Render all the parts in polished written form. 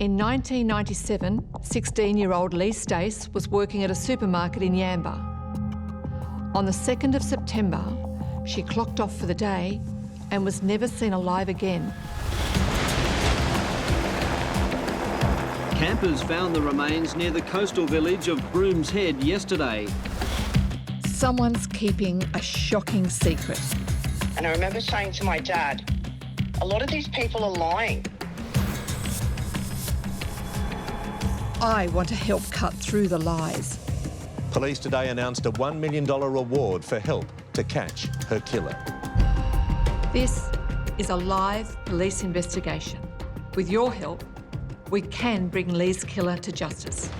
In 1997, 16-year-old Lee Stace was working at a supermarket in Yamba. On the 2nd of September, she clocked off for the day and was never seen alive again. Campers found the remains near the coastal village of Brooms Head yesterday. Someone's keeping a shocking secret. And I remember saying to my dad, a lot of these people are lying. I want to help cut through the lies. Police today announced a $1 million reward for help to catch her killer. This is a live police investigation. With your help, we can bring Lee's killer to justice.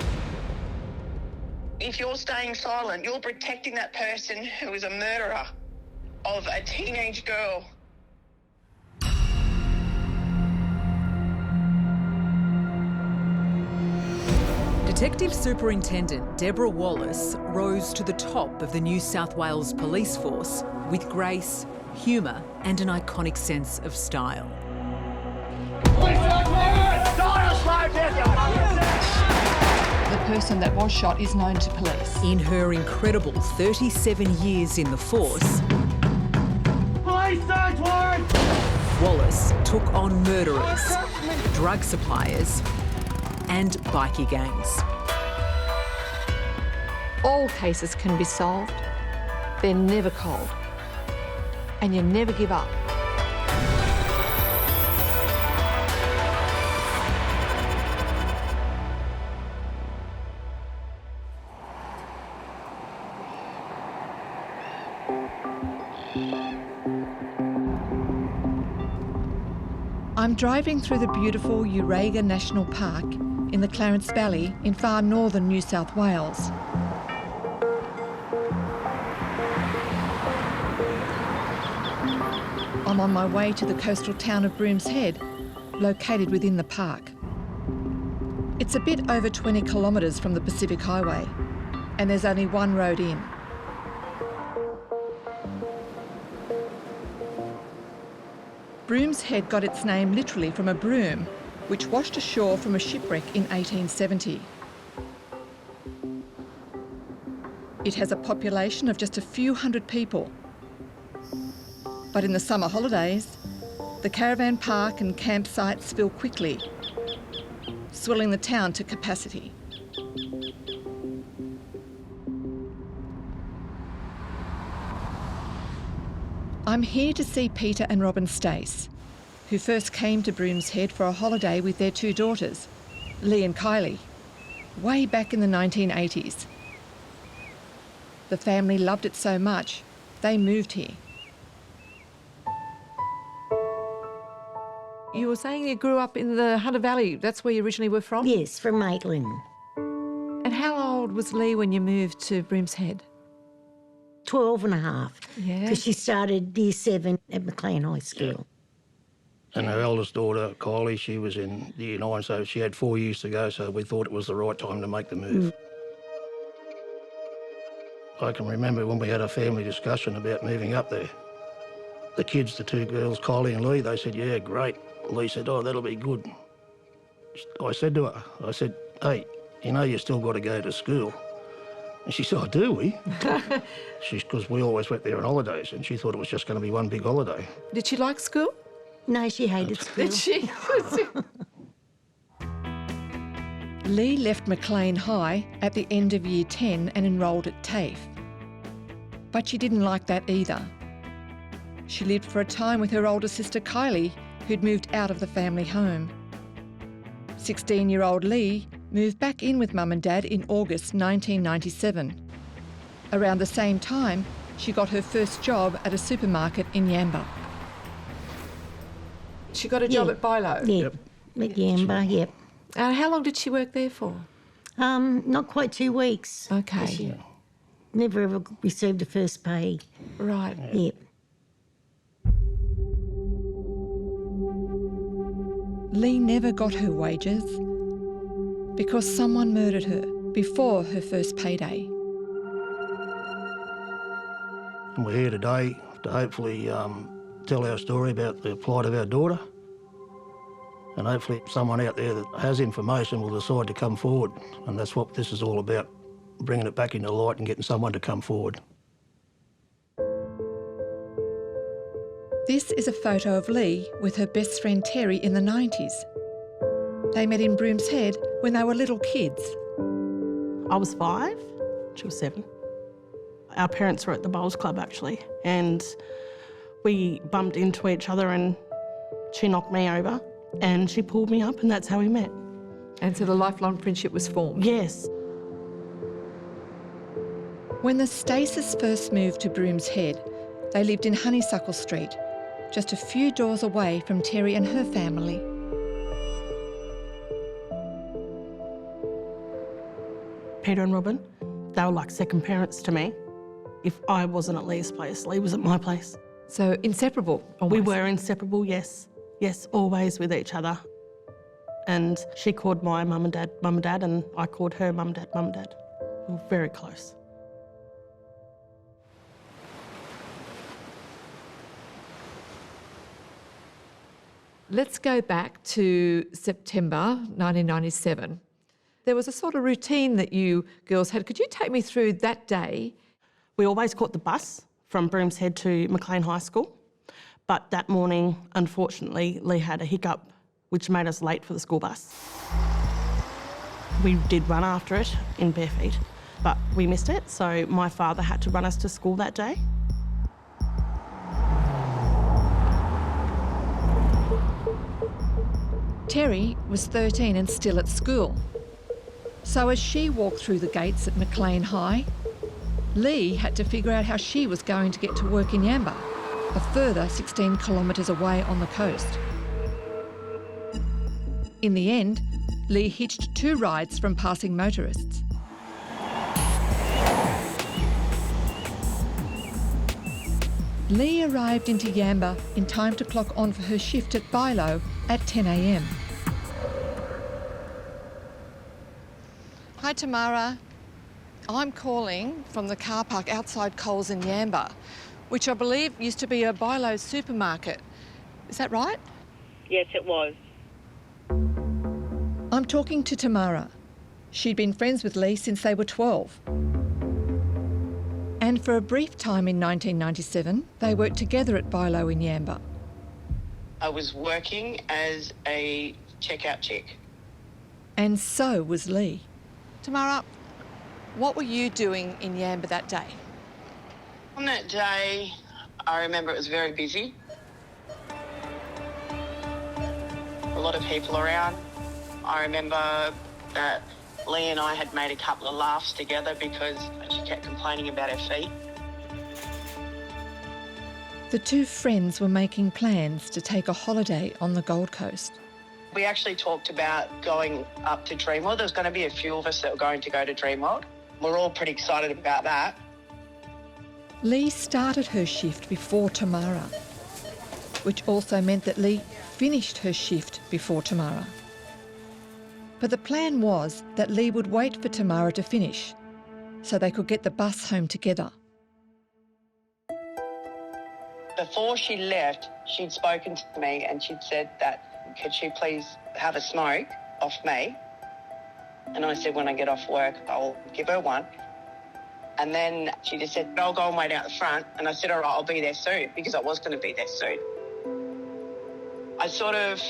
If you're staying silent, you're protecting that person who is a murderer of a teenage girl. Detective Superintendent Deborah Wallace rose to the top of the New South Wales Police Force with grace, humour and an iconic sense of style. The person that was shot is known to police. In her incredible 37 years in the force, Wallace took on murderers, drug suppliers and bikie gangs. All cases can be solved. They're never cold. And you never give up. I'm driving through the beautiful Urega National Park in the Clarence Valley in far northern New South Wales. I'm on my way to the coastal town of Brooms Head, located within the park. It's a bit over 20 kilometres from the Pacific Highway, and there's only one road in. Brooms Head got its name literally from a broom which washed ashore from a shipwreck in 1870. It has a population of just a few hundred people. But in the summer holidays, the caravan park and campsites fill quickly, swelling the town to capacity. I'm here to see Peter and Robin Stace, who first came to Brooms Head for a holiday with their two daughters, Lee and Kylie, way back in the 1980s. The family loved it so much, they moved here. You were saying you grew up in the Hunter Valley. That's where you originally were from? Yes, from Maitland. And how old was Lee when you moved to Brooms Head? 12 and a half. Yeah. Because she started year 7 at Maclean High School. And her eldest daughter, Kylie, she was in year 9, so she had 4 years to go, so we thought it was the right time to make the move. I can remember when we had a family discussion about moving up there. The kids, the two girls, Kylie and Lee, they said, yeah, great. Lee said, oh, that'll be good. I said to her, I said, hey, you know you still got to go to school. And she said, oh, do we? Because we always went there on holidays, and she thought it was just going to be one big holiday. Did she like school? No, she hated school. Did she? Lee left Maclean High at the end of year 10 and enrolled at TAFE. But she didn't like that either. She lived for a time with her older sister Kylie, who'd moved out of the family home. 16-year-old Lee moved back in with Mum and Dad in August 1997. Around the same time, she got her first job at a supermarket in Yamba. She got a job at Bilo? Yep, at Yamba, yep. How long did she work there for? Not quite 2 weeks. Okay. She never ever received a first pay. Right. Yep. Lee never got her wages because someone murdered her before her first payday. And we're here today to hopefully tell our story about the plight of our daughter. And hopefully someone out there that has information will decide to come forward. And that's what this is all about, bringing it back into light and getting someone to come forward. This is a photo of Lee with her best friend Terry in the 90s. They met in Brooms Head when they were little kids. I was 5, she was 7. Our parents were at the bowls club actually, and we bumped into each other and she knocked me over and she pulled me up, and that's how we met. And so the lifelong friendship was formed? Yes. When the Staces first moved to Brooms Head, they lived in Honeysuckle Street, just a few doors away from Terry and her family. Peter and Robin, they were like second parents to me. If I wasn't at Lee's place, Lee was at my place. So inseparable, almost. We were inseparable, yes. Yes, always with each other. And she called my mum and dad, and I called her mum, dad. We were very close. Let's go back to September 1997. There was a sort of routine that you girls had. Could you take me through that day? We always caught the bus from Brooms Head to Maclean High School, but that morning, unfortunately, Lee had a hiccup which made us late for the school bus. We did run after it in bare feet, but we missed it, so my father had to run us to school that day. Terry was 13 and still at school. So as she walked through the gates at Maclean High, Lee had to figure out how she was going to get to work in Yamba, a further 16 kilometres away on the coast. In the end, Lee hitched 2 rides from passing motorists. Lee arrived into Yamba in time to clock on for her shift at Bilo at 10 a.m. Hi, Tamara. I'm calling from the car park outside Coles in Yamba, which I believe used to be a Bilo supermarket. Is that right? Yes, it was. I'm talking to Tamara. She'd been friends with Lee since they were 12. And for a brief time in 1997, they worked together at Bilo in Yamba. I was working as a checkout chick. And so was Lee. Tamara, what were you doing in Yamba that day? On that day, I remember it was very busy. A lot of people around. I remember that Lee and I had made a couple of laughs together because she kept complaining about her feet. The two friends were making plans to take a holiday on the Gold Coast. We actually talked about going up to Dreamworld. There was going to be a few of us that were going to go to Dreamworld. We're all pretty excited about that. Lee started her shift before Tamara, which also meant that Lee finished her shift before Tamara. But the plan was that Lee would wait for Tamara to finish so they could get the bus home together. Before she left, she'd spoken to me and she'd said that, could she please have a smoke off me? And I said, when I get off work, I'll give her one. And then she just said, I'll go and wait out the front. And I said, all right, I'll be there soon, because I was going to be there soon. I sort of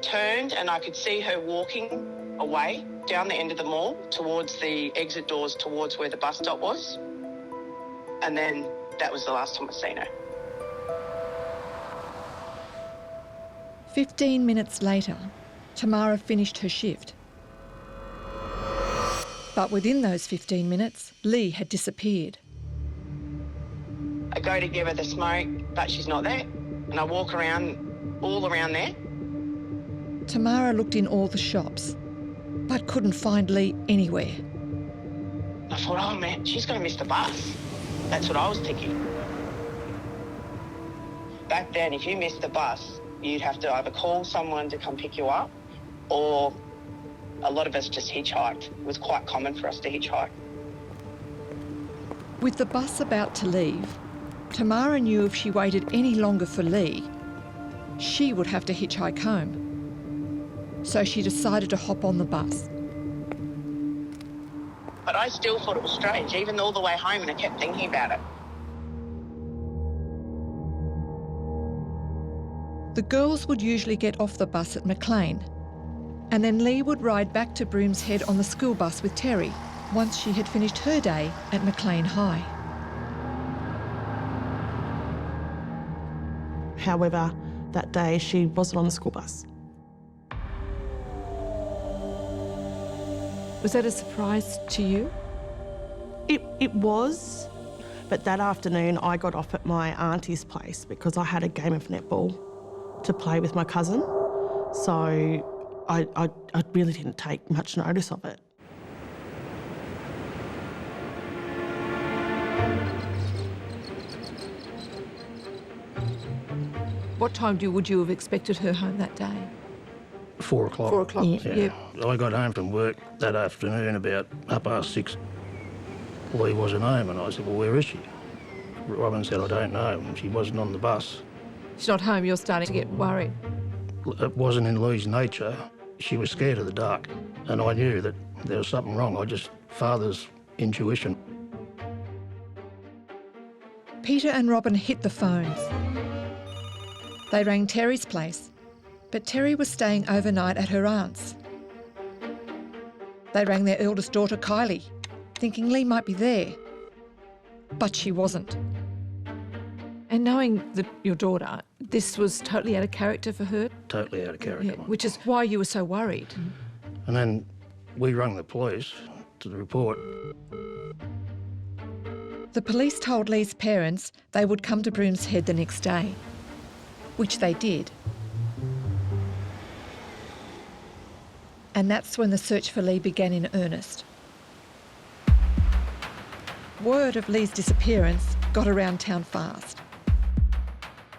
turned and I could see her walking away down the end of the mall towards the exit doors, towards where the bus stop was. And then that was the last time I seen her. 15 minutes later, Tamara finished her shift. But within those 15 minutes, Lee had disappeared. I go to give her the smoke, but she's not there. And I walk around, all around there. Tamara looked in all the shops, but couldn't find Lee anywhere. I thought, oh man, she's going to miss the bus. That's what I was thinking. Back then, if you missed the bus, you'd have to either call someone to come pick you up, or a lot of us just hitchhiked. It was quite common for us to hitchhike. With the bus about to leave, Tamara knew if she waited any longer for Lee, she would have to hitchhike home. so she decided to hop on the bus. But I still thought it was strange, even all the way home, and I kept thinking about it. The girls would usually get off the bus at Maclean, and then Lee would ride back to Brooms Head on the school bus with Terry once she had finished her day at Maclean High. However, that day she wasn't on the school bus. Was that a surprise to you? It was, but that afternoon I got off at my auntie's place because I had a game of netball to play with my cousin. So I really didn't take much notice of it. What time would you have expected her home that day? 4 o'clock. 4 o'clock, Yeah. yeah. I got home from work that afternoon about 6:30. Lee wasn't home, and I said, well, where is she? Robin said, I don't know. She wasn't on the bus. She's not home, you're starting to get worried. It wasn't in Lee's nature. She was scared of the dark, and I knew that there was something wrong. Father's intuition. Peter and Robin hit the phones. They rang Terry's place, but Terry was staying overnight at her aunt's. They rang their eldest daughter, Kylie, thinking Lee might be there, but she wasn't. And knowing your daughter, this was totally out of character for her? Totally out of character. Yeah, which is why you were so worried. And then we rang the police to report. The police told Lee's parents they would come to Brooms Head the next day, which they did. And that's when the search for Lee began in earnest. Word of Lee's disappearance got around town fast.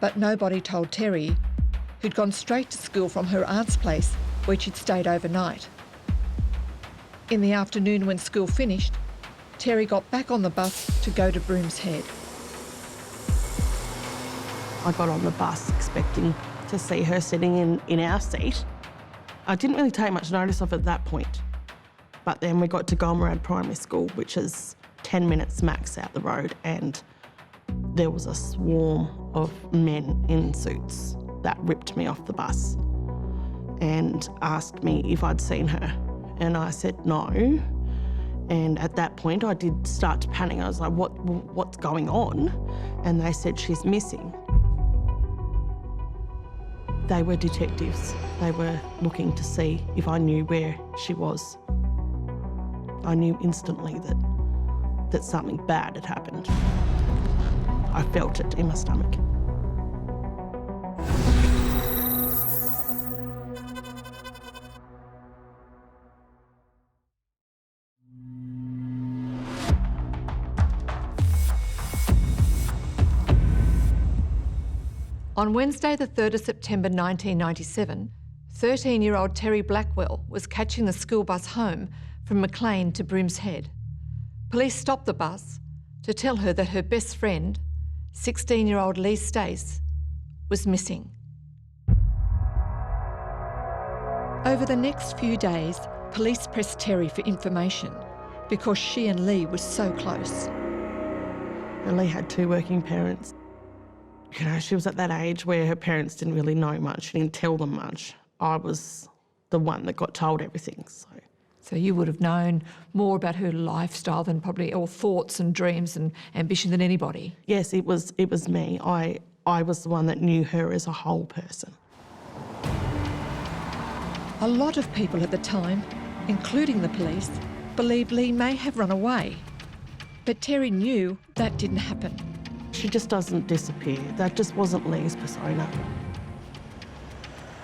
But nobody told Terry, who'd gone straight to school from her aunt's place where she'd stayed overnight. In the afternoon when school finished, Terry got back on the bus to go to Brooms Head. I got on the bus expecting to see her sitting in our seat. I didn't really take much notice of it at that point. But then we got to Golmerad Primary School, which is 10 minutes max out the road, and there was a swarm of men in suits that ripped me off the bus and asked me if I'd seen her. And I said no. And at that point, I did start to panic. I was like, what's going on? And they said, she's missing. They were detectives. They were looking to see if I knew where she was. I knew instantly that something bad had happened. I felt it in my stomach. On Wednesday, the 3rd of September 1997, 13-year-old Terry Blackwell was catching the school bus home from Maclean to Brooms Head. Police stopped the bus to tell her that her best friend, 16-year-old Lee Stace, was missing. Over the next few days, police pressed Terry for information because she and Lee were so close. And Lee had 2 working parents. You know, she was at that age where her parents didn't really know much, she didn't tell them much. I was the one that got told everything, So you would have known more about her lifestyle than probably all thoughts and dreams and ambition than anybody. Yes, it was me. I was the one that knew her as a whole person. A lot of people at the time, including the police, believed Lee may have run away. But Terry knew that didn't happen. She just doesn't disappear. That just wasn't Lee's persona.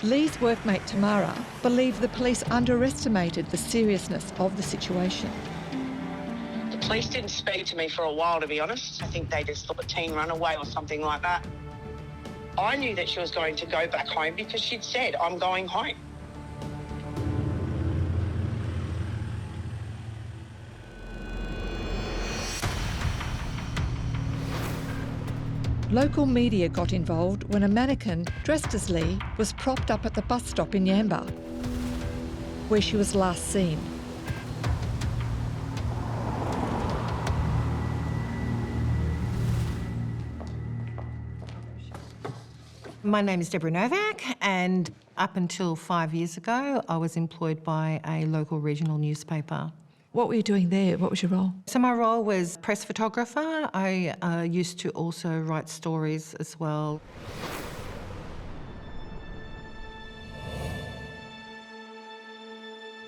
Lee's workmate Tamara believed the police underestimated the seriousness of the situation. The police didn't speak to me for a while, to be honest. I think they just thought a teen runaway or something like that. I knew that she was going to go back home because she'd said, I'm going home. Local media got involved when a mannequin dressed as Lee was propped up at the bus stop in Yamba. where she was last seen. My name is Deborah Novak, and up until 5 years ago, I was employed by a local regional newspaper. What were you doing there? What was your role? So my role was press photographer. I used to also write stories as well.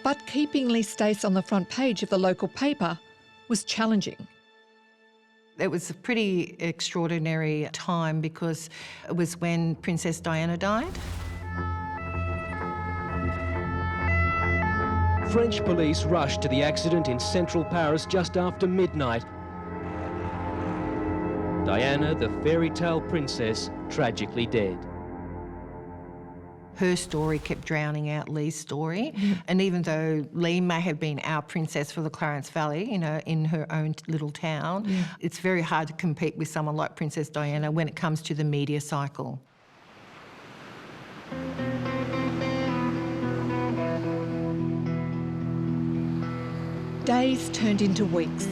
But keeping Lee Stace on the front page of the local paper was challenging. It was a pretty extraordinary time because it was when Princess Diana died. French police rushed to the accident in central Paris just after midnight. Diana, the fairy tale princess, tragically dead. Her story kept drowning out Lee's story. And even though Lee may have been our princess for the Clarence Valley, you know, in her own little town, it's very hard to compete with someone like Princess Diana when it comes to the media cycle. Days turned into weeks,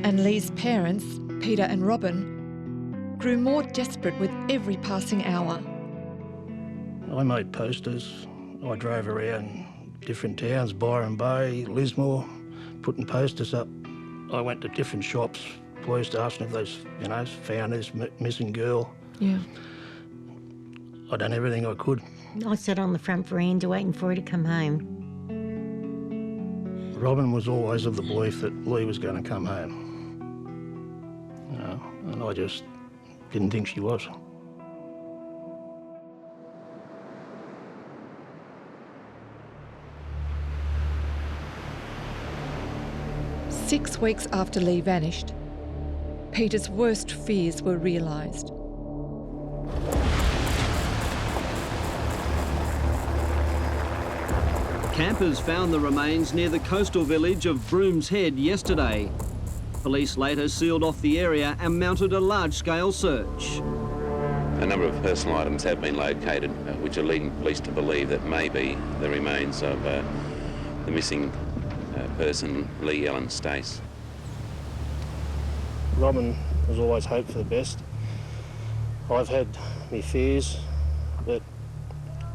and Lee's parents, Peter and Robin, grew more desperate with every passing hour. I made posters. I drove around different towns, Byron Bay, Lismore, putting posters up. I went to different shops, police asking if they, you know, found this missing girl. Yeah. I done everything I could. I sat on the front veranda waiting for her to come home. Robin was always of the belief that Lee was going to come home. You know, and I just didn't think she was. Six weeks after Lee vanished, Peter's worst fears were realised. Campers found the remains near the coastal village of Brooms Head yesterday. Police later sealed off the area and mounted a large-scale search. A number of personal items have been located, which are leading police to believe that maybe the remains of the missing person, Lee Ellen Stace. Robin was always hoped for the best. I've had my fears, but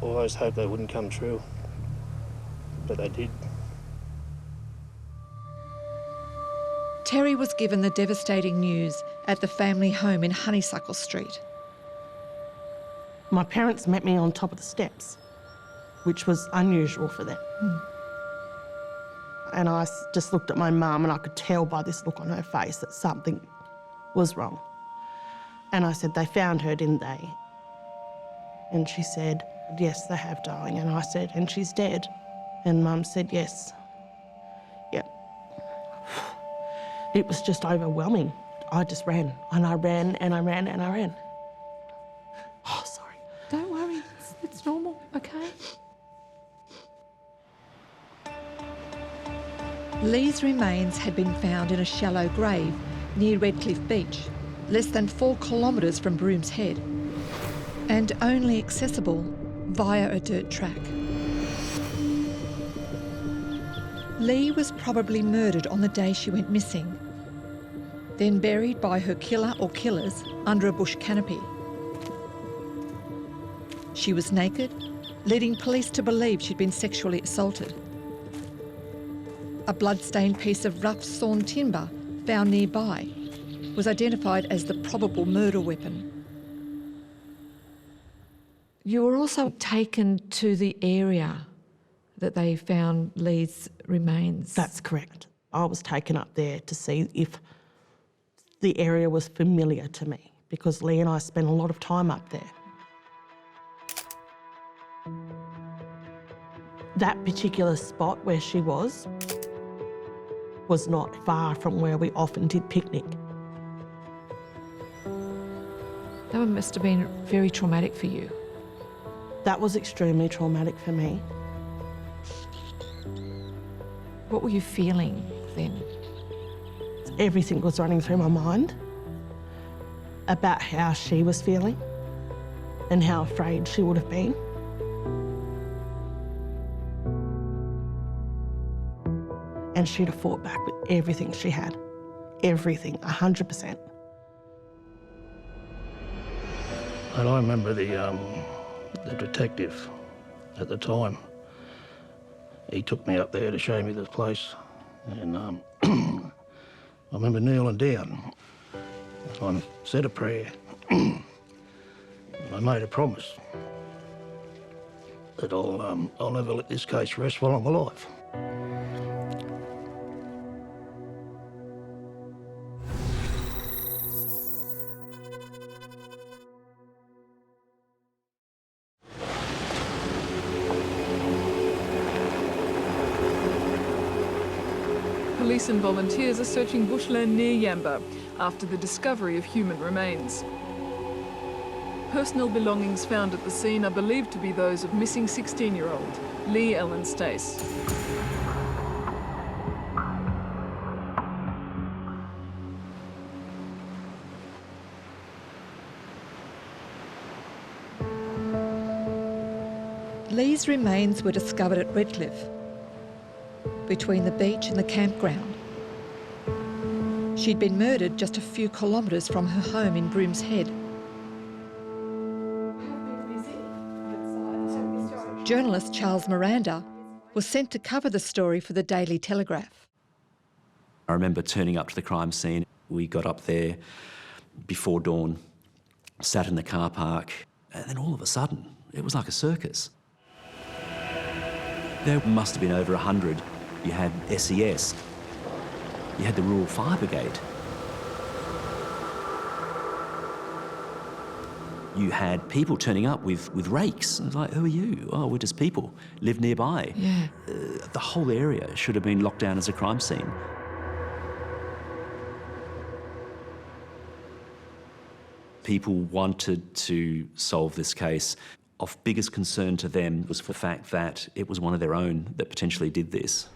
always hoped they wouldn't come true. But they did. Terry was given the devastating news at the family home in Honeysuckle Street. My parents met me on top of the steps, which was unusual for them. And I just looked at my mum and I could tell by this look on her face that something was wrong. And I said, they found her, didn't they? And she said, yes, they have, darling. And I said, and she's dead? And Mum said, yes. Yep. It was just overwhelming. I just ran, and I ran, and I ran, and I ran. Oh, sorry. Don't worry, it's normal, okay? Lee's remains had been found in a shallow grave near Redcliffe Beach, less than 4 kilometres from Brooms Head, and only accessible via a dirt track. Lee was probably murdered on the day she went missing, then buried by her killer or killers under a bush canopy. She was naked, leading police to believe she'd been sexually assaulted. A blood-stained piece of rough sawn timber found nearby was identified as the probable murder weapon. You were also taken to the area that they found Lee's remains. That's correct. I was taken up there to see if the area was familiar to me, because Lee and I spent a lot of time up there. That particular spot where she was not far from where we often did picnic. That must have been very traumatic for you. That was extremely traumatic for me. What were you feeling then? Everything was running through my mind about how she was feeling and how afraid she would have been. and she'd have fought back with everything she had. Everything, 100%. And I remember the detective at the time. He took me up there to show me this place, and I remember kneeling down. I said a prayer. I made a promise that I'll never let this case rest while I'm alive. Police and volunteers are searching bushland near Yamba after the discovery of human remains. Personal belongings found at the scene are believed to be those of missing 16-year-old Lee Ellen Stace. Lee's remains were discovered at Redcliffe, between the beach and the campground. She'd been murdered just a few kilometres from her home in Brooms Head. Journalist Charles Miranda was sent to cover the story for the Daily Telegraph. I remember turning up to the crime scene. We got up there before dawn, sat in the car park, and then all of a sudden, it was like a circus. There must have been over 100. You had SES, you had the Rural Fire Brigade, you had people turning up with rakes. It was like, who are you? Oh, we're just people, live nearby. Yeah. The whole area should have been locked down as a crime scene. People wanted to solve this case. Of biggest concern to them was the fact that it was one of their own that potentially did this.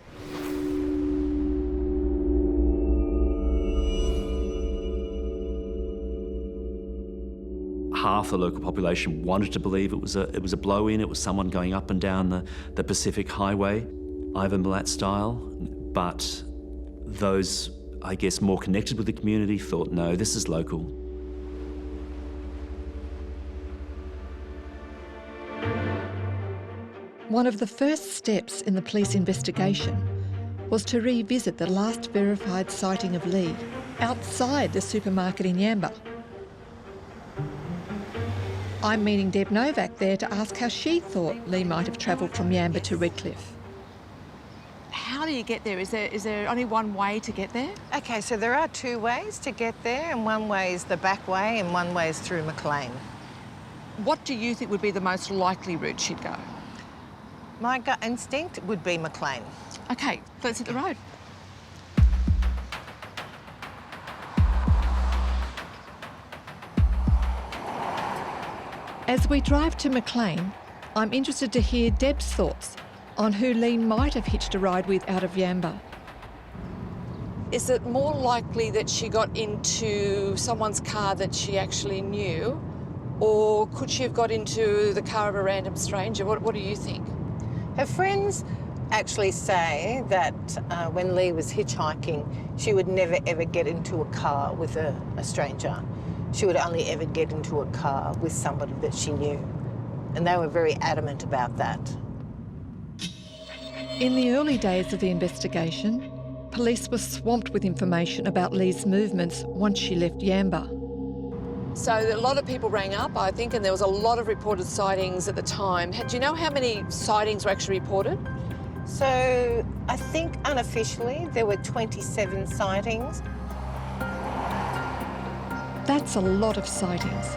Half the local population wanted to believe it was a blow-in, it was someone going up and down the Pacific Highway, Ivan Milat style, but those, I guess, more connected with the community thought, no, this is local. One of the first steps in the police investigation was to revisit the last verified sighting of Lee outside the supermarket in Yamba. I'm meeting Deb Novak there to ask how she thought Lee might have travelled from Yamba to Redcliffe. How do you get there? Is there only one way to get there? Okay, so there are two ways to get there, and one way is the back way and one way is through Maclean. What do you think would be the most likely route she'd go? My gut instinct would be Maclean. Okay, let's hit the road. As we drive to Maclean, I'm interested to hear Deb's thoughts on who Lee might have hitched a ride with out of Yamba. Is it more likely that she got into someone's car that she actually knew, or could she have got into the car of a random stranger? What do you think? Her friends actually say that when Lee was hitchhiking, she would never ever get into a car with a stranger. She would only ever get into a car with somebody that she knew. And they were very adamant about that. In the early days of the investigation, police were swamped with information about Lee's movements once she left Yamba. So a lot of people rang up, I think, and there was a lot of reported sightings at the time. Do you know how many sightings were actually reported? So I think unofficially there were 27 sightings. That's a lot of sightings.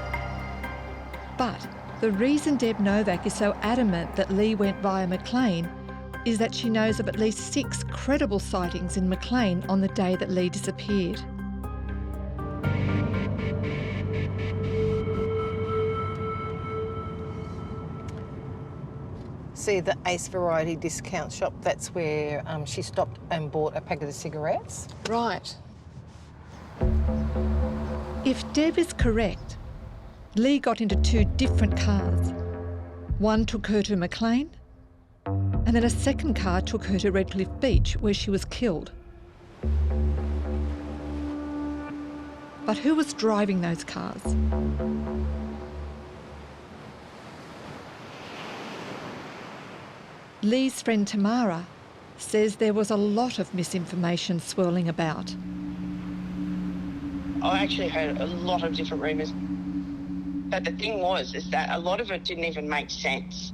But the reason Deb Novak is so adamant that Lee went via Maclean is that she knows of at least 6 credible sightings in Maclean on the day that Lee disappeared. See the Ace Variety discount shop, that's where she stopped and bought a packet of cigarettes. Right. If Deb is correct, Lee got into 2 different cars. One took her to Maclean, and then a second car took her to Redcliffe Beach, where she was killed. But who was driving those cars? Lee's friend Tamara says there was a lot of misinformation swirling about. I actually heard a lot of different rumours. But the thing is that a lot of it didn't even make sense.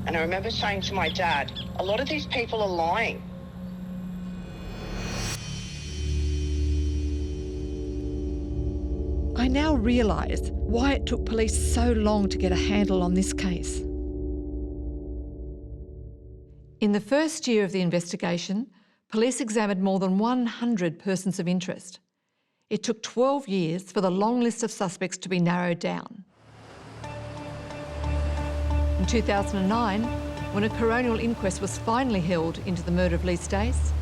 And I remember saying to my dad, a lot of these people are lying. I now realise why it took police so long to get a handle on this case. In the first year of the investigation, police examined more than 100 persons of interest. It took 12 years for the long list of suspects to be narrowed down. In 2009, when a coronial inquest was finally held into the murder of Lee Stace,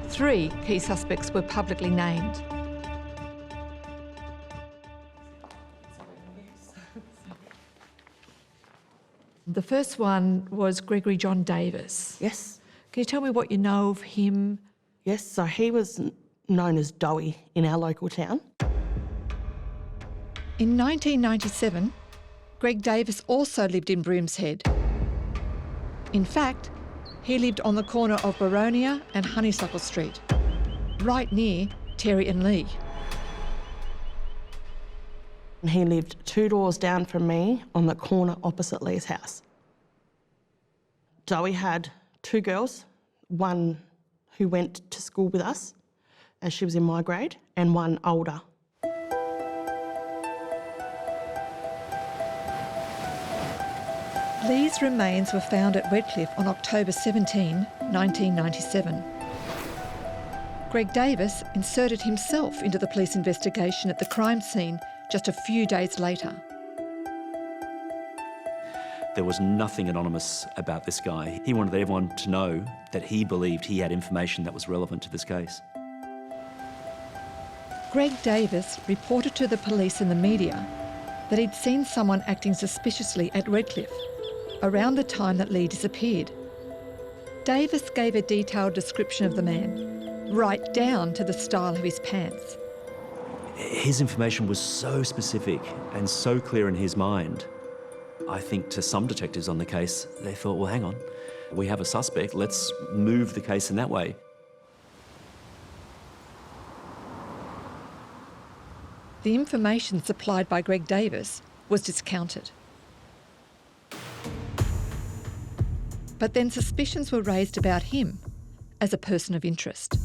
3 key suspects were publicly named. The first one was Gregory John Davis. Yes. Can you tell me what you know of him? Yes, so he was known as Dowie in our local town. In 1997, Greg Davis also lived in Brooms Head. In fact, he lived on the corner of Baronia and Honeysuckle Street, right near Terry and Lee. And he lived 2 doors down from me on the corner opposite Lee's house. Dowie had 2 girls, one who went to school with us as she was in my grade, and one older. Lee's remains were found at Redcliffe on October 17, 1997. Greg Davis inserted himself into the police investigation at the crime scene just a few days later. There was nothing anonymous about this guy. He wanted everyone to know that he believed he had information that was relevant to this case. Greg Davis reported to the police and the media that he'd seen someone acting suspiciously at Redcliffe around the time that Lee disappeared. Davis gave a detailed description of the man, right down to the style of his pants. His information was so specific and so clear in his mind. I think to some detectives on the case, they thought, well, hang on, we have a suspect, let's move the case in that way. The information supplied by Greg Davis was discounted. But then suspicions were raised about him as a person of interest.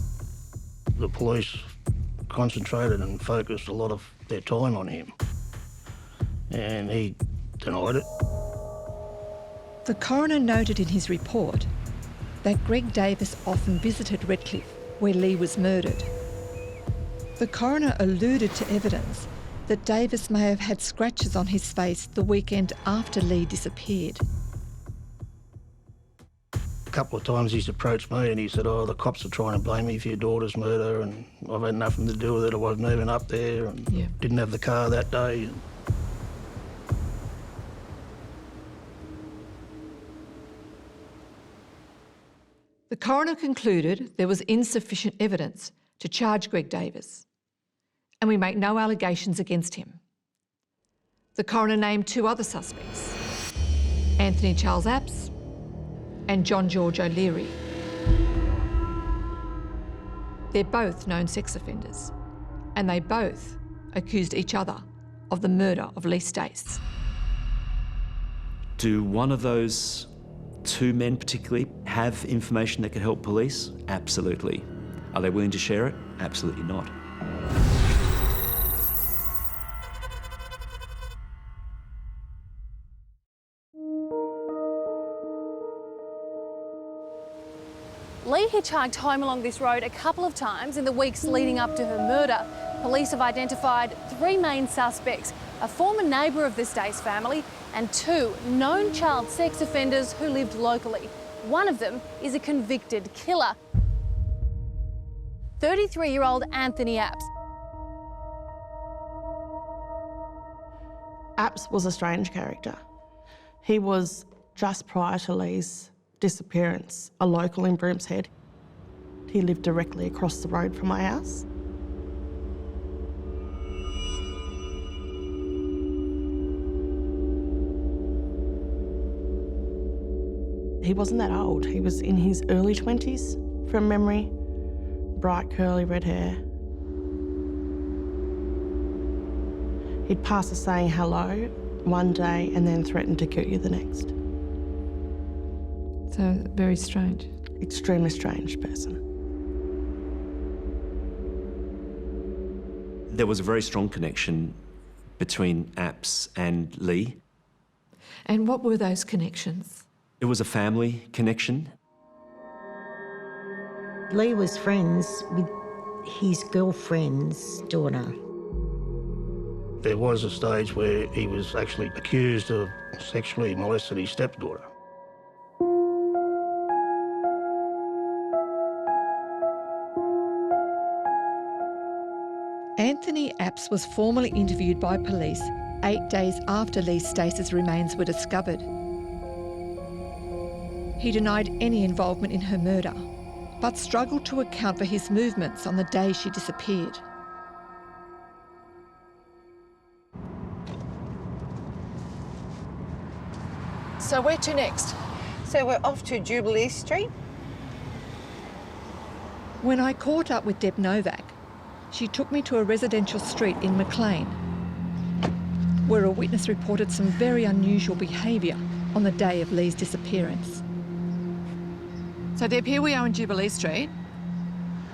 The police concentrated and focused a lot of their time on him, and he denied it. The coroner noted in his report that Greg Davis often visited Redcliffe, where Lee was murdered. The coroner alluded to evidence that Davis may have had scratches on his face the weekend after Lee disappeared. A couple of times he's approached me and he said, oh, the cops are trying to blame me for your daughter's murder and I've had nothing to do with it, I wasn't even up there and didn't have the car that day. The coroner concluded there was insufficient evidence to charge Greg Davis, and we make no allegations against him. The coroner named 2 other suspects, Anthony Charles Apps and John George O'Leary. They're both known sex offenders, and they both accused each other of the murder of Lee Stace. Do one of those 2 men particularly have information that could help police? Absolutely. Are they willing to share it? Absolutely not. Lee hitchhiked home along this road a couple of times in the weeks leading up to her murder. Police have identified 3 main suspects, a former neighbour of the Stace family and 2 known child sex offenders who lived locally. One of them is a convicted killer. 33-year-old Anthony Apps. Apps was a strange character. He was, just prior to Lee's disappearance, a local in Brooms Head. He lived directly across the road from my house. He wasn't that old. He was in his early 20s, from memory. Bright curly red hair. He'd pass us saying hello one day and then threaten to kill you the next. So, very strange. Extremely strange person. There was a very strong connection between Apps and Lee. And what were those connections? It was a family connection. Lee was friends with his girlfriend's daughter. There was a stage where he was actually accused of sexually molesting his stepdaughter. Anthony Apps was formally interviewed by police 8 days after Lee Stace's remains were discovered. He denied any involvement in her murder, but struggled to account for his movements on the day she disappeared. So where to next? So we're off to Jubilee Street. When I caught up with Deb Novak, she took me to a residential street in Maclean, where a witness reported some very unusual behaviour on the day of Lee's disappearance. So Deb, here we are on Jubilee Street.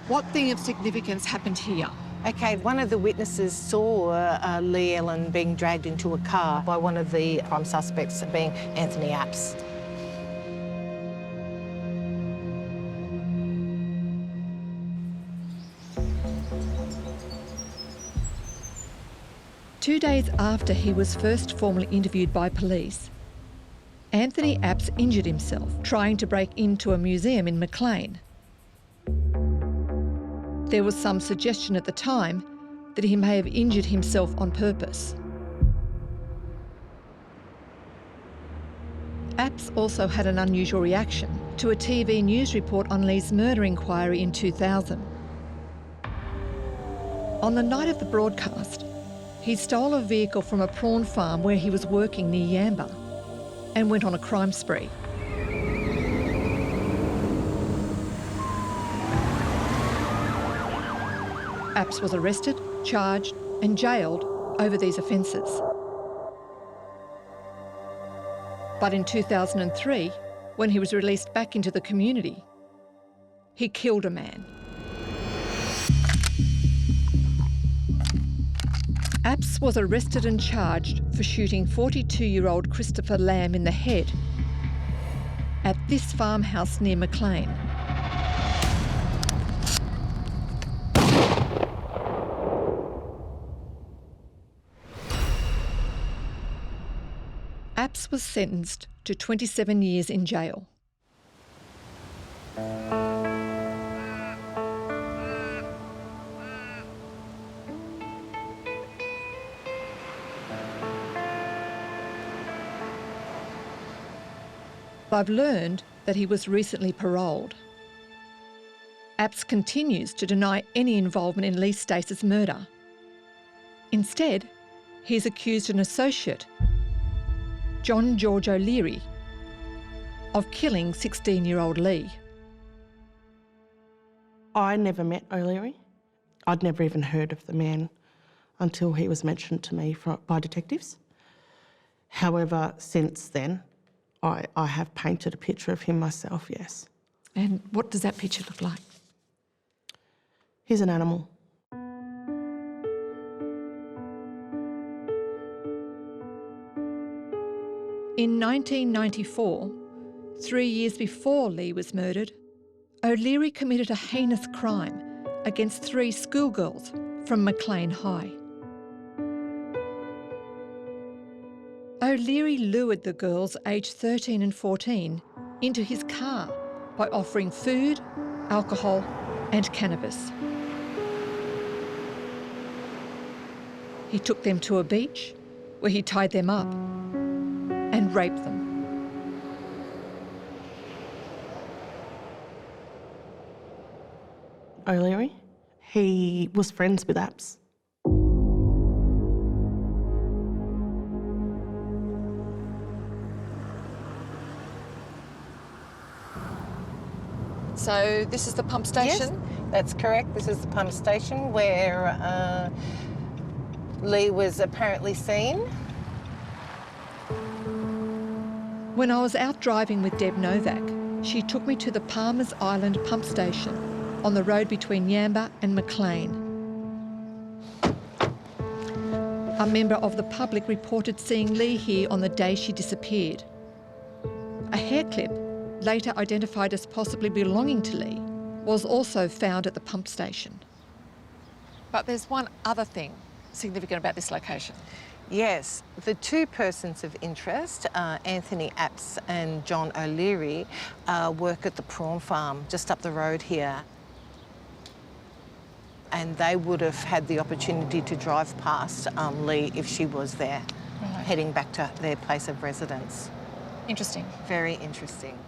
What thing of significance happened here? Okay, one of the witnesses saw Lee Ellen being dragged into a car by one of the prime suspects, being Anthony Apps. Two days after he was first formally interviewed by police, Anthony Apps injured himself trying to break into a museum in Maclean. There was some suggestion at the time that he may have injured himself on purpose. Apps also had an unusual reaction to a TV news report on Lee's murder inquiry in 2000. On the night of the broadcast, he stole a vehicle from a prawn farm where he was working near Yamba and went on a crime spree. Apps was arrested, charged and jailed over these offences. But in 2003, when he was released back into the community, he killed a man. Apps was arrested and charged for shooting 42-year-old Christopher Lamb in the head at this farmhouse near Maclean. Apps was sentenced to 27 years in jail. I've learned that he was recently paroled. Apps continues to deny any involvement in Lee Stace's murder. Instead, he is accused an associate, John George O'Leary, of killing 16-year-old Lee. I never met O'Leary. I'd never even heard of the man until he was mentioned to me by detectives. However, since then, I have painted a picture of him myself, yes. And what does that picture look like? He's an animal. In 1994, 3 years before Lee was murdered, O'Leary committed a heinous crime against 3 schoolgirls from Maclean High. O'Leary lured the girls aged 13 and 14 into his car by offering food, alcohol and cannabis. He took them to a beach where he tied them up and raped them. O'Leary, he was friends with Apps. So this is the pump station? Yes, that's correct. This is the pump station where Lee was apparently seen. When I was out driving with Deb Novak, she took me to the Palmer's Island pump station on the road between Yamba and Maclean. A member of the public reported seeing Lee here on the day she disappeared. A hair clip, later identified as possibly belonging to Lee, was also found at the pump station. But there's one other thing significant about this location. Yes, the two persons of interest, Anthony Apps and John O'Leary, work at the prawn farm just up the road here. And they would have had the opportunity to drive past Lee if she was there, heading back to their place of residence. Interesting. Very interesting.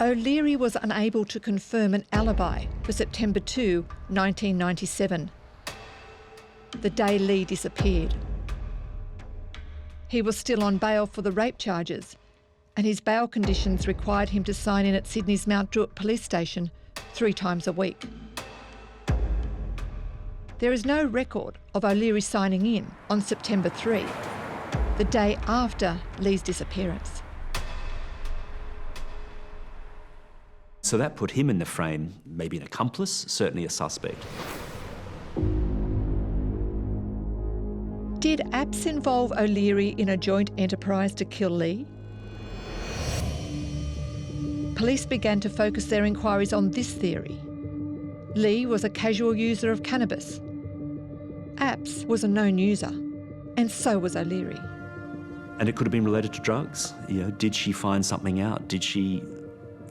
O'Leary was unable to confirm an alibi for September 2, 1997, the day Lee disappeared. He was still on bail for the rape charges, and his bail conditions required him to sign in at Sydney's Mount Druitt police station 3 times a week. There is no record of O'Leary signing in on September 3, the day after Lee's disappearance. So that put him in the frame, maybe an accomplice, certainly a suspect. Did Apps involve O'Leary in a joint enterprise to kill Lee? Police began to focus their inquiries on this theory. Lee was a casual user of cannabis. Apps was a known user, and so was O'Leary. And it could have been related to drugs. You know, did she find something out? Did she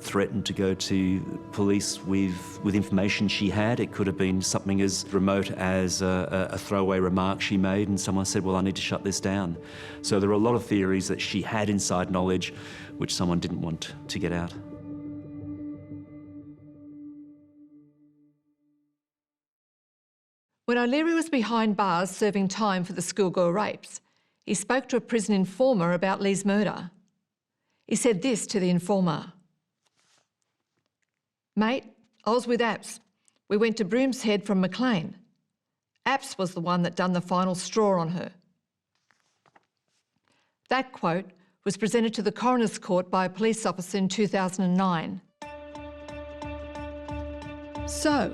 threaten to go to police with information she had? It could have been something as remote as a throwaway remark she made and someone said, well, I need to shut this down. So there are a lot of theories that she had inside knowledge which someone didn't want to get out. When O'Leary was behind bars serving time for the schoolgirl rapes, he spoke to a prison informer about Lee's murder. He said this to the informer: "Mate, I was with Apps. We went to Brooms Head from Maclean. Apps was the one that done the final straw on her." That quote was presented to the coroner's court by a police officer in 2009. So,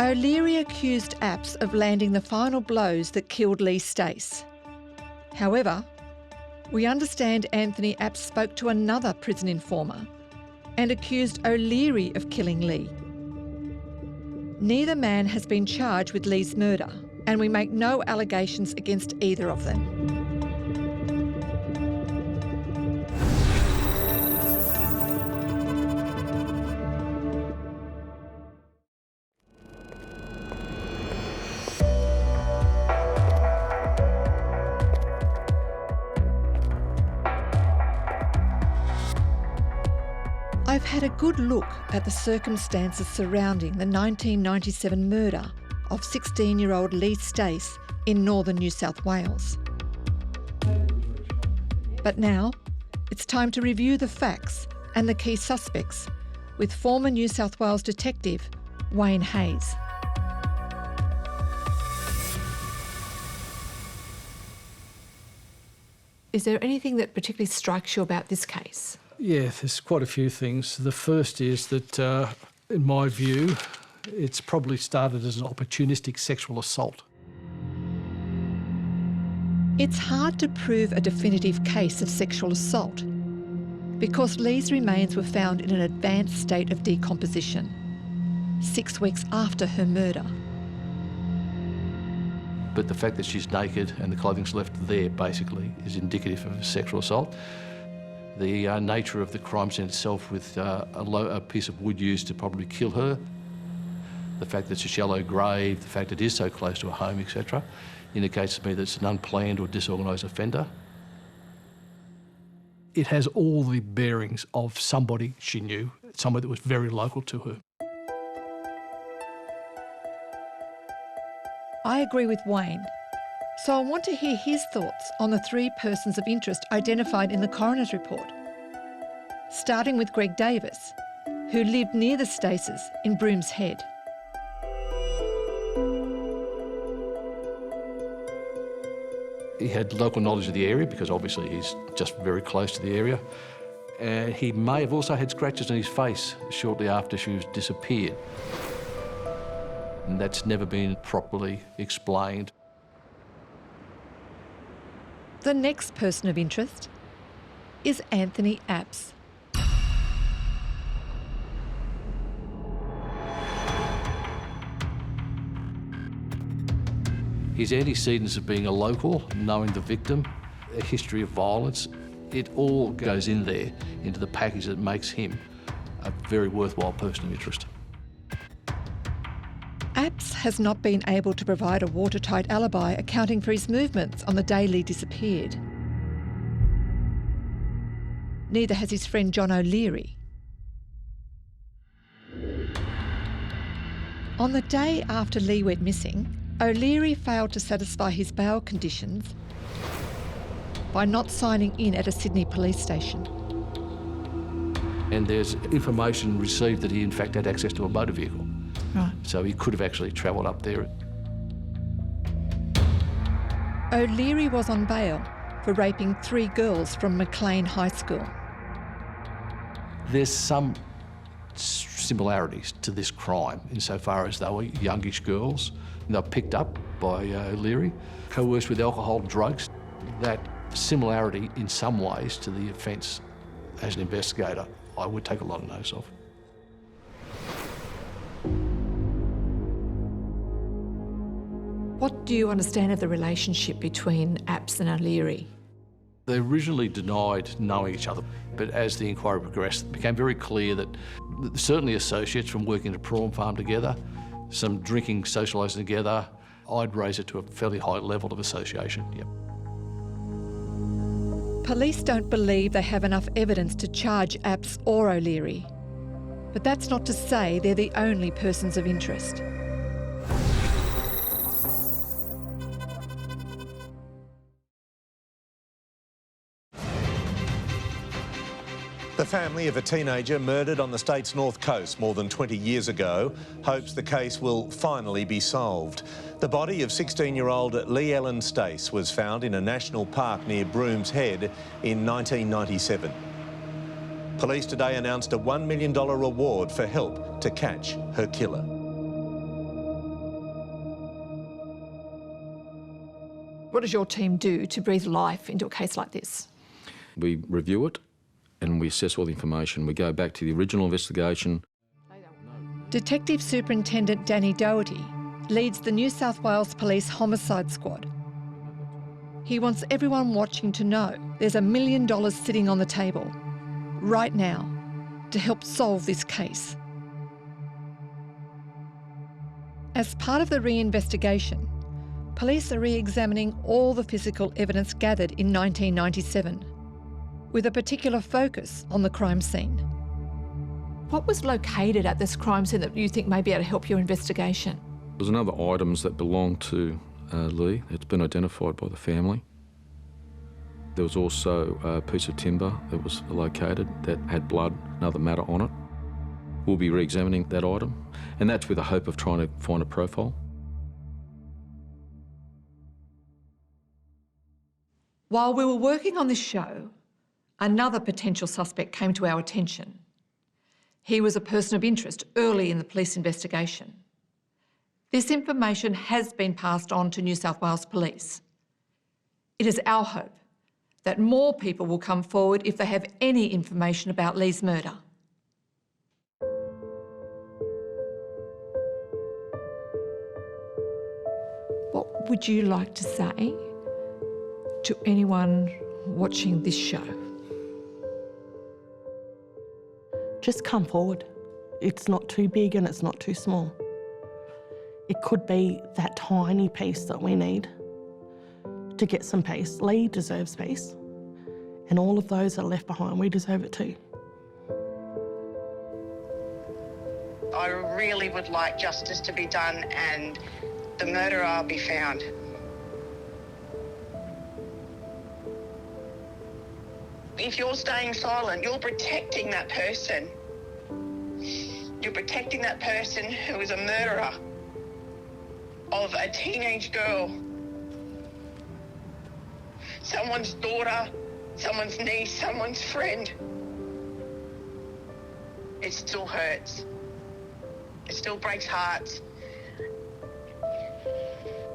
O'Leary accused Apps of landing the final blows that killed Lee Stace. However, we understand Anthony Apps spoke to another prison informer and accused O'Leary of killing Lee. Neither man has been charged with Lee's murder, and we make no allegations against either of them. I've had a good look at the circumstances surrounding the 1997 murder of 16-year-old Lee Stace in northern New South Wales. But now, it's time to review the facts and the key suspects with former New South Wales detective Wayne Hayes. Is there anything that particularly strikes you about this case? Yeah, there's quite a few things. The first is that, in my view, it's probably started as an opportunistic sexual assault. It's hard to prove a definitive case of sexual assault because Lee's remains were found in an advanced state of decomposition 6 weeks after her murder. But the fact that she's naked and the clothing's left there, basically, is indicative of a sexual assault. The nature of the crime scene itself with a piece of wood used to probably kill her, The fact that it's a shallow grave, the fact it is so close to a home, etc., indicates to me that it's an unplanned or disorganised offender. It has all the bearings of somebody she knew, somebody that was very local to her. I agree with Wayne, so I want to hear his thoughts on the 3 persons of interest identified in the coroner's report. Starting with Greg Davis, who lived near the Staces in Brooms Head. He had local knowledge of the area because obviously he's just very close to the area. And he may have also had scratches on his face shortly after she was disappeared. And that's never been properly explained. The next person of interest is Anthony Apps. His antecedents of being a local, knowing the victim, a history of violence, it all goes in there into the package that makes him a very worthwhile person of interest. Apps has not been able to provide a watertight alibi accounting for his movements on the day Lee disappeared. Neither has his friend John O'Leary. On the day after Lee went missing, O'Leary failed to satisfy his bail conditions by not signing in at a Sydney police station. And there's information received that he in fact had access to a motor vehicle. Right. So he could have actually travelled up there. O'Leary was on bail for raping 3 girls from Maclean High School. There's some similarities to this crime insofar as they were youngish girls. They were picked up by O'Leary, coerced with alcohol and drugs. That similarity in some ways to the offence, as an investigator, I would take a lot of notice of. What do you understand of the relationship between Apps and O'Leary? They originally denied knowing each other, but as the inquiry progressed, it became very clear that certainly associates from working at a prawn farm together, some drinking, socialising together, I'd raise it to a fairly high level of association, yep. Police don't believe they have enough evidence to charge Apps or O'Leary. But that's not to say they're the only persons of interest. The family of a teenager murdered on the state's north coast more than 20 years ago hopes the case will finally be solved. The body of 16-year-old Lee Ellen Stace was found in a national park near Brooms Head in 1997. Police today announced a $1 million reward for help to catch her killer. What does your team do to breathe life into a case like this? We review it and we assess all the information. We go back to the original investigation. Detective Superintendent Danny Doherty leads the New South Wales Police Homicide Squad. He wants everyone watching to know there's $1 million sitting on the table right now to help solve this case. As part of the reinvestigation, police are re-examining all the physical evidence gathered in 1997, with a particular focus on the crime scene. What was located at this crime scene that you think may be able to help your investigation? There's another items that belong to Lee. It's been identified by the family. There was also a piece of timber that was located that had blood and other matter on it. We'll be re-examining that item, and that's with the hope of trying to find a profile. While we were working on this show, another potential suspect came to our attention. He was a person of interest early in the police investigation. This information has been passed on to New South Wales Police. It is our hope that more people will come forward if they have any information about Lee's murder. What would you like to say to anyone watching this show? Just come forward. It's not too big and it's not too small. It could be that tiny piece that we need to get some peace. Lee deserves peace, and all of those that are left behind, we deserve it too. I really would like justice to be done and the murderer be found. If you're staying silent, you're protecting that person. You're protecting that person who is a murderer of a teenage girl. Someone's daughter, someone's niece, someone's friend. It still hurts. It still breaks hearts.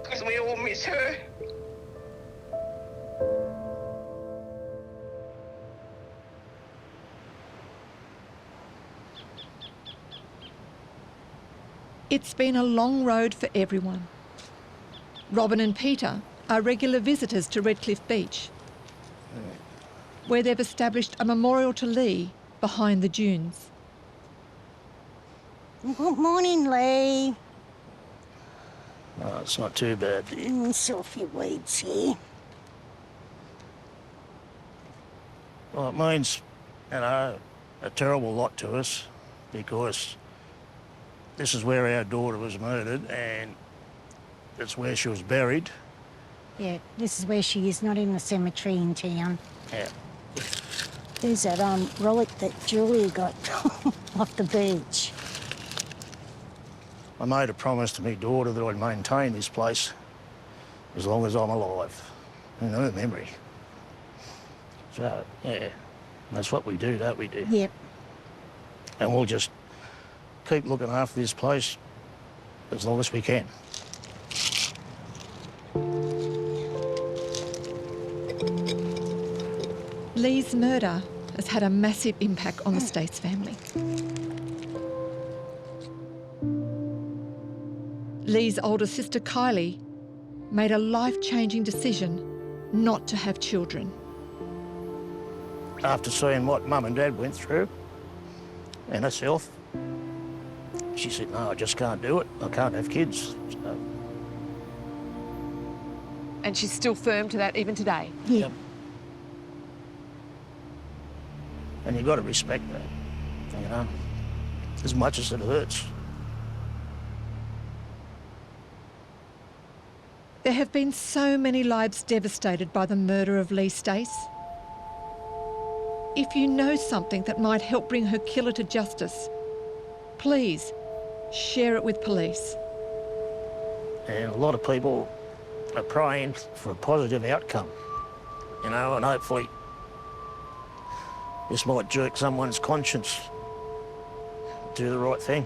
Because we all miss her. It's been a long road for everyone. Robin and Peter are regular visitors to Redcliffe Beach, where they've established a memorial to Lee behind the dunes. Good morning, Lee. Oh, it's not too bad. It's off your weeds here. Well, it means, you know, a terrible lot to us because this is where our daughter was murdered and it's where she was buried. Yeah, this is where she is, not in the cemetery in town. Yeah. There's that relic that Julia got off the beach. I made a promise to my daughter that I'd maintain this place as long as I'm alive, in her memory. So, yeah, that's what we do, don't we, dear? Yep. And we'll just keep looking after this place as long as we can. Lee's murder has had a massive impact on the Stace family. Lee's older sister, Kylie, made a life-changing decision not to have children. After seeing what Mum and Dad went through, and herself, she said, no, I just can't do it. I can't have kids. So, And she's still firm to that even today? Yeah. and you've got to respect that, you know, as much as it hurts. There have been so many lives devastated by the murder of Lee Stace. If you know something that might help bring her killer to justice, please share it with police. And a lot of people are praying for a positive outcome, you know, and hopefully this might jerk someone's conscience to do the right thing.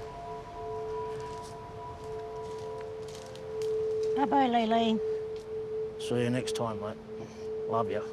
Bye-bye, Lily. See you next time, mate. Love you.